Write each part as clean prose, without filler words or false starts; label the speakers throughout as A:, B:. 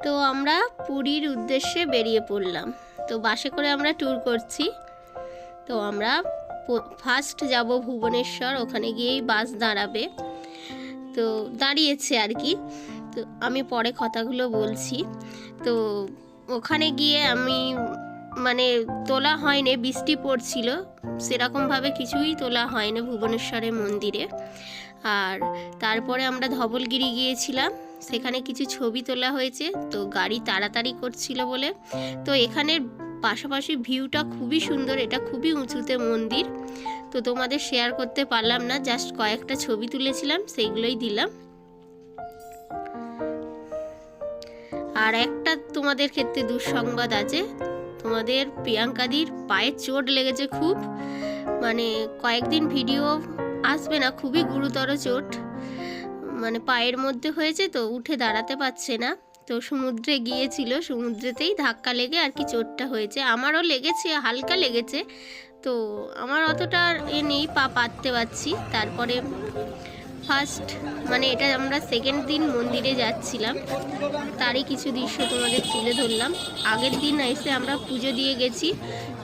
A: তো আমরা পুরীর উদ্দেশ্যে বেরিয়ে পড়লাম। তো বাসে করে আমরা ট্যুর করছি। তো আমরা ফার্স্ট যাব ভুবনেশ্বর, ওখানে গিয়েই বাস দাঁড়াবে, তো দাঁড়িয়েছে আর কি। তো আমি পরে কথাগুলো বলছি। তো ওখানে গিয়ে আমি মানে তোলা হয়নি, বৃষ্টি পড়ছিল, সেরকমভাবে কিছুই তোলা হয়নি ভুবনেশ্বরের মন্দিরে। আর তারপরে আমরা ধবলগিরি গিয়েছিলাম, সেখানে কিছু ছবি তোলা হয়েছে। তো গাড়ি তাড়াতাড়ি করছিল বলে, তো এখানের পাশাপাশি ভিউটা খুবই সুন্দর, এটা খুবই উঁচুতে মন্দির। তো তোমাদের শেয়ার করতে পারলাম না, জাস্ট কয়েকটা ছবি তুলেছিলাম, সেইগুলোই দিলাম। আর একটা তোমাদের ক্ষেত্রে দুঃসংবাদ আছে, তোমাদের প্রিয়াঙ্কাদির পায়ে চোট লেগেছে খুব, মানে কয়েকদিন ভিডিও আসবে না, খুবই গুরুতর চোট, মানে পায়ের মধ্যে হয়েছে, তো উঠে দাঁড়াতে পারছে না। তো সমুদ্রে গিয়েছিল, সমুদ্রেতেই ধাক্কা লেগে আর কি চোটটা হয়েছে। আমারও লেগেছে, হালকা লেগেছে, তো আমার অতটা নেই, পা পাততে পারছি। তারপরে ফার্স্ট মানে এটা আমরা সেকেন্ড দিন মন্দিরে যাচ্ছিলাম, তারই কিছু দৃশ্য তোমাদের তুলে ধরলাম। আগের দিন এসে আমরা পুজো দিয়ে গেছি,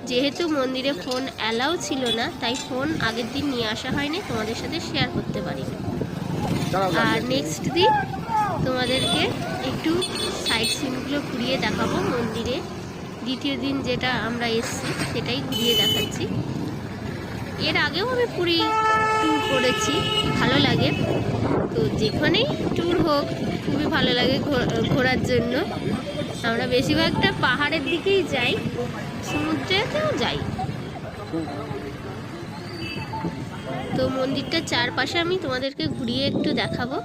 A: যেহেতু মন্দিরে ফোন অ্যালাউ ছিল না, তাই ফোন আগের দিন নিয়ে আসা হয়নি, তোমাদের সাথে শেয়ার করতে পারিনি। আর নেক্সট দিন তোমাদেরকে একটু সাইট সিনগুলো ঘুরিয়ে দেখাবো মন্দিরে। দ্বিতীয় দিন যেটা আমরা এসেছি সেটাই ঘুরিয়ে দেখাচ্ছি। এর আগেও আমি পুরী ট্যুর করেছি, ভালো লাগে। তো যেখানেই ট্যুর হোক খুবই ভালো লাগে ঘোরার জন্য। আমরা বেশিরভাগটা পাহাড়ের দিকেই যাই, সমুদ্রেতেও যাই। তো মন্দিরটার চারপাশে আমি তোমাদেরকে ঘুরিয়ে একটু দেখাবো।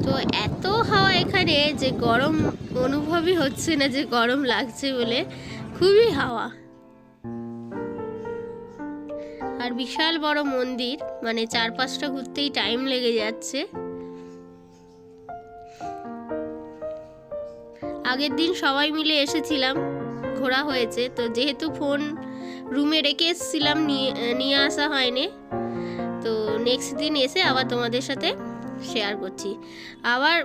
A: তো এত হাওয়া এখানে যে গরম অনুভবই হচ্ছে না, যে গরম লাগছে বলে, খুবই হাওয়া। আর বিশাল বড় মন্দির, মানে চারপাশটা ঘুরতেই টাইম লেগে যাচ্ছে। আগের দিন সবাই মিলে এসেছিলাম, ঘোরা হয়েছে। তো যেহেতু ফোন রুমে রেখে এসেছিলাম, নিয়ে আসা হয়নি, তো নেক্সট দিন এসে আবার তোমাদের সাথে শেয়ার করছি। আবার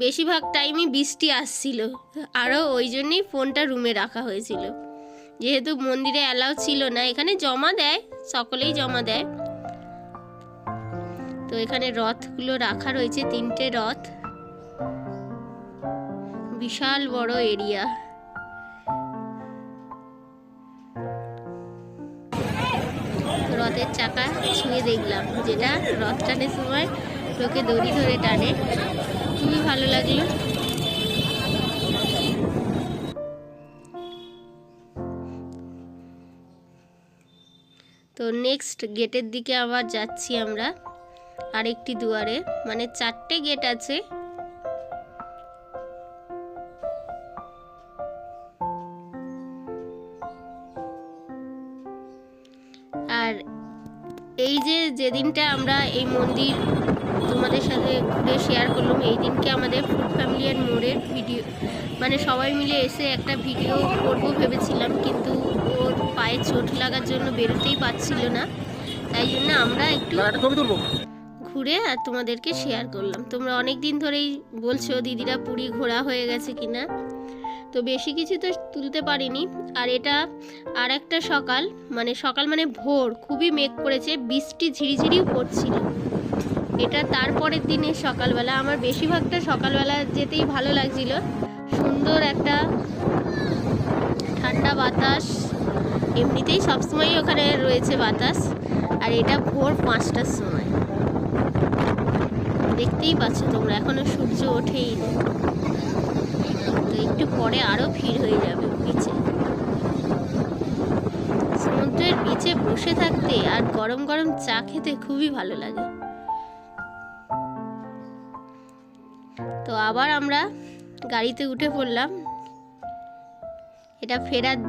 A: বেশিরভাগ টাইমই বৃষ্টি আসছিল, আরও ওই জন্যই ফোনটা রুমে রাখা হয়েছিল, যেহেতু মন্দিরে অ্যালাউ ছিল না। এখানে জমা দেয়, সকলেই জমা দেয়। তো এখানে রথগুলো রাখা রয়েছে, 3টে রথ, বিশাল বড় এরিয়া। রথের চাকা ছুঁয়ে দেখলাম, যেটা রথ টানের সময় লোকে দড়ি ধরে টানে, খুবই ভালো লাগলো। তো নেক্সট গেটের দিকে আবার যাচ্ছি আমরা, আরেকটি দুয়ারে, মানে 4টে গেট আছে। আর এই যে যেদিনটা আমরা এই মন্দির তোমাদের সাথে ঘুরে শেয়ার করলাম, এই দিনকে আমাদের ফুড ফ্যামিলি অ্যান্ড মোড়ের ভিডিও, মানে সবাই মিলে এসে একটা ভিডিও করবো ভেবেছিলাম, কিন্তু ওর পায়ে চোট লাগার জন্য বেরোতেই পারছিল না, তাই জন্য আমরা একটু ঘুরে আর তোমাদেরকে শেয়ার করলাম। তোমরা অনেক দিন ধরেই বলছো দিদিরা পুরী ঘোরা হয়ে গেছে কিনা, তো বেশি কিছু তো তুলতে পারিনি। আর এটা আর একটা সকাল মানে ভোর, খুবই মেঘ করেছে, বৃষ্টি ঝিরিঝিরিও পড়ছিল। এটা তারপরের দিনে সকালবেলা, আমার বেশিরভাগটা সকালবেলা যেতেই ভালো লাগছিল, সুন্দর একটা ঠান্ডা বাতাস, এমনিতেই সবসময়ই ওখানে রয়েছে বাতাস। আর এটা ভোর 5টার সময়, দেখতেই পাচ্ছ তোমরা, এখনো সূর্য ওঠেই না। তো একটু পরে আরো ভিড় হয়ে যাবে বিচে। সমুদ্রের বিচে বসে থাকতে আর গরম গরম চা খেতে খুবই ভালো লাগে। তো আবার আমরা গাড়িতে উঠে পড়লাম। এটা ফেরার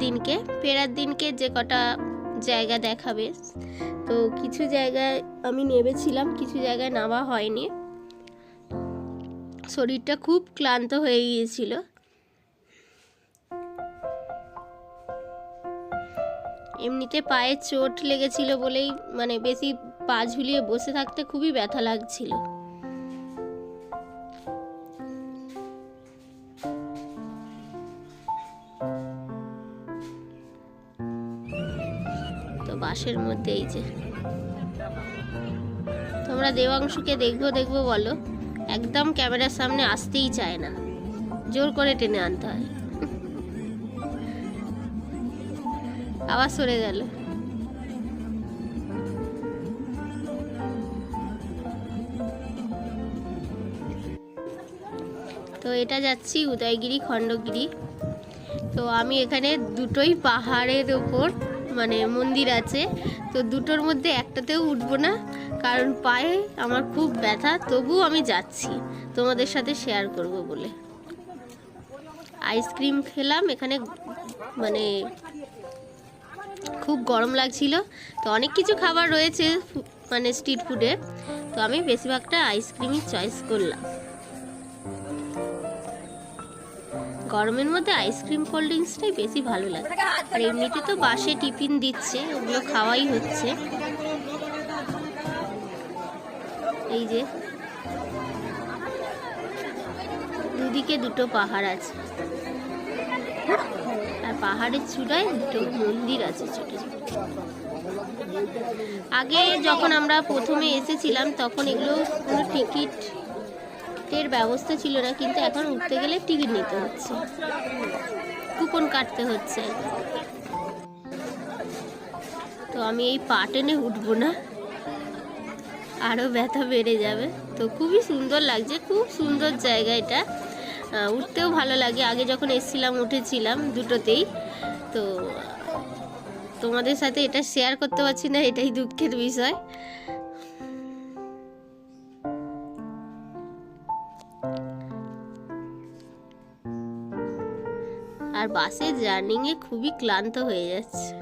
A: দিনকে যে কটা জায়গা দেখাবে, তো কিছু জায়গায় আমি নেমেছিলাম, কিছু জায়গায় নামা হয়নি, শরীরটা খুব ক্লান্ত হয়ে গিয়েছিল। এমনিতে পায়ে চোট লেগেছিল বলেই মানে বেশি পা ঝুলিয়ে বসে থাকতে খুবই ব্যথা লাগছিল। তো বাসের মধ্যে এই যে তোমরা দেবাংশুকে দেখবো দেখবো বলো, একদম ক্যামেরার সামনে আসতেই চায় না, জোর করে টেনে আনতে হয়। আবার সরে গেল। তো এটা যাচ্ছি উদয়গিরি খণ্ডগিরি। তো আমি এখানে দুটোই পাহাড়ের ওপর মানে মন্দির আছে, তো দুটোর মধ্যে একটাতেও উঠবো না কারণ পায়ে আমার খুব ব্যথা, তবুও আমি যাচ্ছি তোমাদের সাথে শেয়ার করব বলে। আইসক্রিম খেলাম এখানে, মানে খুব গরম লাগছিল, তো অনেক কিছু খাবার রয়েছে মানে স্ট্রিট ফুডে, তো আমি বেশিরভাগটা আইসক্রিমই চয়েস করলাম। গরমের মধ্যে আইসক্রিম কোল্ড ড্রিঙ্কসটাই বেশি ভালো লাগে। আর এমনিতে তো বাসে টিফিন দিচ্ছে, ওগুলো খাওয়াই হচ্ছে। এই যে দুদিকে দুটো পাহাড় আছে, আর পাহাড়ের চূড়ায় দুটো মন্দির আছে ছোট ছোট। আগে যখন আমরা প্রথমে এসেছিলাম তখন এগুলো কোনো টিকিটের ব্যবস্থা ছিল না, কিন্তু এখন উঠতে গেলে টিকিট নিতে হচ্ছে, কুপন কাটতে হচ্ছে। তো আমি এই পা টেনে উঠবো না, আরও ব্যথা বেড়ে যাবে। তো খুবই সুন্দর লাগছে, খুব সুন্দর জায়গা এটা, উঠতেও ভালো লাগে। আগে যখন এসেছিলাম উঠেছিলাম দুটোতেই, তো তোমাদের সাথে এটা শেয়ার করতে পারছি না, এটাই দুঃখের বিষয়। আর বাসের জার্নিংয়ে খুবই ক্লান্ত হয়ে যাচ্ছে।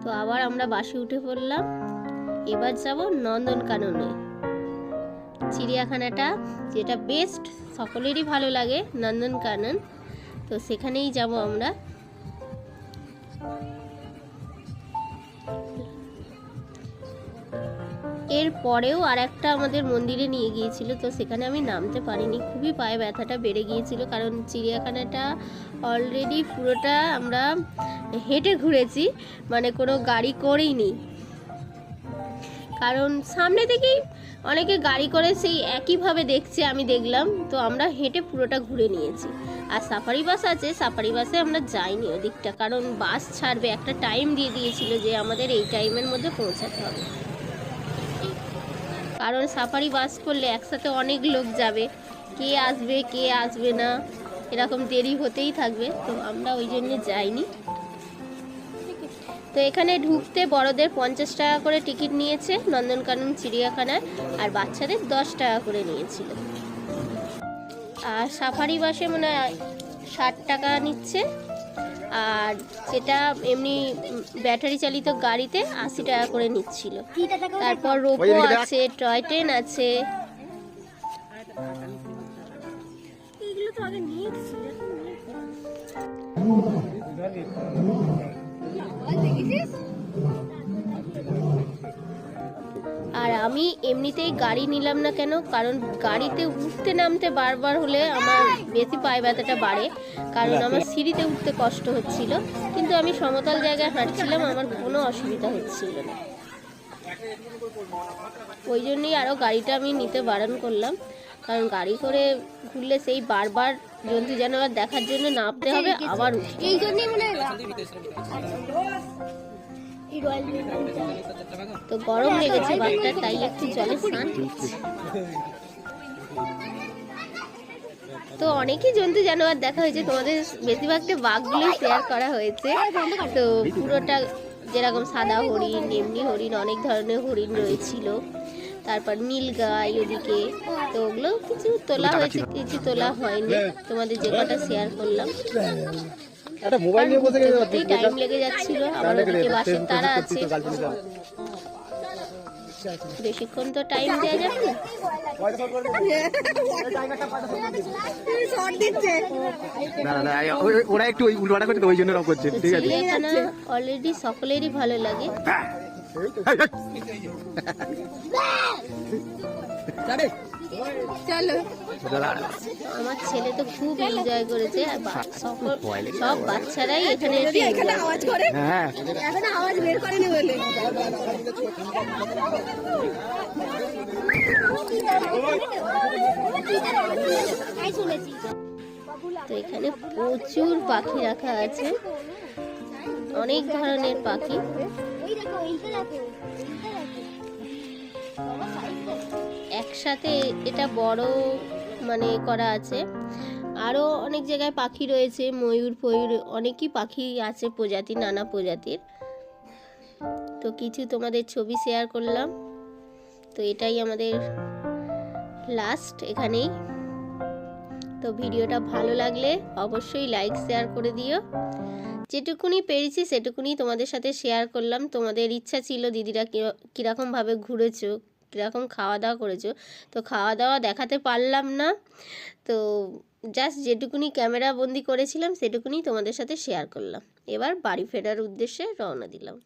A: তো আবার আমরা বাসে উঠে পড়লাম, এবার যাব নন্দনকাননে। চিড়িয়াখানাটা যেটা বেস্ট, সকলেরই ভালো লাগে নন্দনকানন, তো সেখানেই যাব আমরা। এর পরেও আর একটা আমাদের মন্দিরে নিয়ে গিয়েছিল, তো সেখানে আমি নামতে পারিনি, খুবই পায়ে ব্যথাটা বেড়ে গিয়েছিল, কারণ চিড়িয়াখানাটা অলরেডি পুরোটা আমরা হেঁটে ঘুরেছি, মানে কোনো গাড়ি করেইনি, কারণ সামনে থেকেই অনেকে গাড়ি করে সেই একইভাবে দেখছে, আমি দেখলাম, তো আমরা হেঁটে পুরোটা ঘুরে নিয়েছি। আর সাফারি বাস আছে, সাফারি বাসে আমরা যাইনি ওদিকটা, কারণ বাস ছাড়বে, একটা টাইম দিয়ে দিয়েছিল যে আমাদের এই টাইমের মধ্যে পৌঁছাতে হবে, কারণ সাফারি বাস করলে একসাথে অনেক লোক যাবে, কে আসবে না, এরকম দেরি হতেই থাকবে, তো আমরা ওই জন্য যাইনি। তো এখানে ঢুকতে বড়দের 50 টাকা করে টিকিট নিয়েছে নন্দনকানন চিড়িয়াখানায়, আর বাচ্চাদের 10 টাকা করে নিয়েছিল। আর সাফারি বাসে মনে হয় 60 টাকা নিচ্ছে, আর যেটা এমনি ব্যাটারি চালিত গাড়িতে 80 টাকা করে নিচ্ছিল। তারপর রোপো আছে, টয় ট্রেন আছে। এগুলো তো আগে নিয়েছি। আর আমি এমনিতেই গাড়ি নিলাম না কেন, কারণ গাড়িতে উঠতে নামতে বারবার হলে আমার বেশি পায়ে ব্যথাটা বাড়ে, কারণ আমার সিঁড়িতে উঠতে কষ্ট হচ্ছিল, কিন্তু আমি সমতল জায়গায় হাঁটছিলাম, আমার কোনো অসুবিধা হচ্ছিল না, ওই জন্যই আরও গাড়িটা আমি নিতে বারণ করলাম, কারণ গাড়ি করে ঘুরলে সেই বারবার জন্তু জানোয়ার দেখার জন্য নামতে হবে, আবার এই জন্যই মনে হয়। তো গরম লেগেছে বাচ্চার, তাই একটু জলে স্নান করছে। তো অনেকই জন্তু জানোয়ার দেখা হয়েছে, তোমাদের বেশিরভাগটা বাঘগুলোই শেয়ার করা হয়েছে। তো পুরোটা যেরকম সাদা হরিণ, এমনি হরিণ, অনেক ধরনের হরিণ রয়েছিল, তারপর নীলগাই ওদিকে, তো ওগুলো কিছু তোলা হয়েছে, কিছু তোলা হয়নি, তোমাদের যে কটা শেয়ার করলাম। টাইম লেগে যাচ্ছিল, আবার ওদিকে বাসের তারা আছে। বেশিক্ষণ তো টাইম দেওয়া যাবে না।
B: ওরা একটু উল্টোটা করছে তো ওই জন্য করছে। ঠিক আছে,
A: চিড়িয়াখানা অলরেডি সকলেরই ভালো লাগে। আমার ছেলে তো খুব এনজয় করেছে, আর সব বাচ্চারাই এখানে এসে আওয়াজ করে, এখন আওয়াজ বের করেনি বলে। তো এখানে প্রচুর পাখি রাখা আছে, অনেক ধরনের পাখি। একসাথে এটা বড় মানে করা আছে। আরও অনেক জায়গায় পাখি রয়েছে, ময়ূর ফয়ূর অনেকই পাখি আছে, প্রজাতি নানা প্রজাতির। তো কিছু তোমাদের ছবি শেয়ার করলাম। তো এটাই আমাদের লাস্ট এখানেই। তো ভিডিওটা ভালো লাগলে অবশ্যই লাইক শেয়ার করে দিও। যেটুকুনি পেরেছি সেটুকুনি তোমাদের সাথে শেয়ার করলাম। তোমাদের ইচ্ছা ছিল দিদিরা কীরকমভাবে ঘুরেছো, কীরকম খাওয়া দাওয়া করেছো। তো খাওয়া দাওয়া দেখাতে পারলাম না, তো জাস্ট যেটুকুনি ক্যামেরা বন্দি করেছিলাম সেটুকুনি তোমাদের সাথে শেয়ার করলাম। এবার বাড়ি ফেরার উদ্দেশ্যে রওনা দিলাম।